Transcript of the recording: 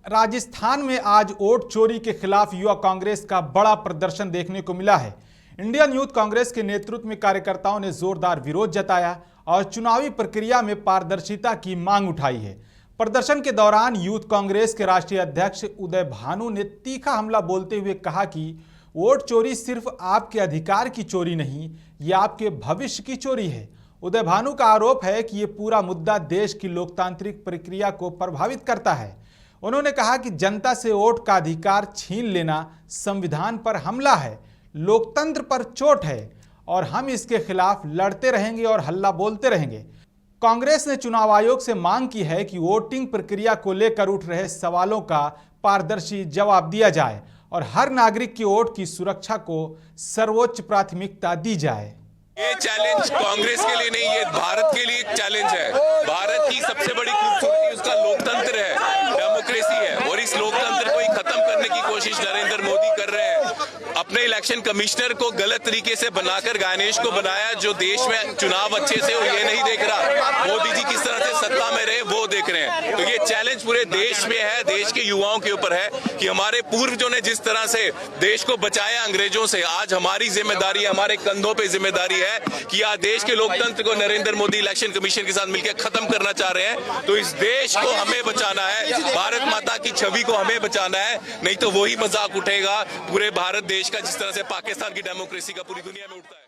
राजस्थान में आज वोट चोरी के खिलाफ युवा कांग्रेस का बड़ा प्रदर्शन देखने को मिला है। इंडियन यूथ कांग्रेस के नेतृत्व में कार्यकर्ताओं ने जोरदार विरोध जताया और चुनावी प्रक्रिया में पारदर्शिता की मांग उठाई है। प्रदर्शन के दौरान यूथ कांग्रेस के राष्ट्रीय अध्यक्ष उदय भानु ने तीखा हमला बोलते हुए कहा कि वोट चोरी सिर्फ आपके अधिकार की चोरी नहीं, ये आपके भविष्य की चोरी है। उदय भानु का आरोप है कि ये पूरा मुद्दा देश की लोकतांत्रिक प्रक्रिया को प्रभावित करता है। उन्होंने कहा कि जनता से वोट का अधिकार छीन लेना संविधान पर हमला है, लोकतंत्र पर चोट है और हम इसके खिलाफ लड़ते रहेंगे और हल्ला बोलते रहेंगे। कांग्रेस ने चुनाव आयोग से मांग की है कि वोटिंग प्रक्रिया को लेकर उठ रहे सवालों का पारदर्शी जवाब दिया जाए और हर नागरिक की वोट की सुरक्षा को सर्वोच्च प्राथमिकता दी जाए। ये चैलेंज कांग्रेस के लिए नहीं, ये भारत के लिए एक चैलेंज है। भारत की सबसे बड़ी खूबसूरती उसका लोकतंत्र है, डेमोक्रेसी है, और इस लोकतंत्र को ही खत्म करने की कोशिश नरेंद्र मोदी कर रहे हैं। अपने इलेक्शन कमिश्नर को गलत तरीके से बनाकर गणेश को बनाया, जो देश में चुनाव अच्छे से हो ये नहीं देख रहा। मोदी जी किस तरह से सत्ता में रहे वो देख रहे हैं। तो ये चैलेंज पूरे देश में है, देश के युवाओं के ऊपर है कि हमारे पूर्वजों ने जिस तरह से देश को बचाया अंग्रेजों से, आज हमारी जिम्मेदारी, हमारे कंधों पे जिम्मेदारी है कि आज देश के लोकतंत्र को नरेंद्र मोदी इलेक्शन कमीशन के साथ मिलकर खत्म करना चाह रहे हैं। तो इस देश को हमें बचाना है, भारत माता की छवि को हमें बचाना है, नहीं तो वही मजाक उठेगा पूरे भारत देश का जिस तरह से पाकिस्तान की डेमोक्रेसी का पूरी दुनिया में उठता है।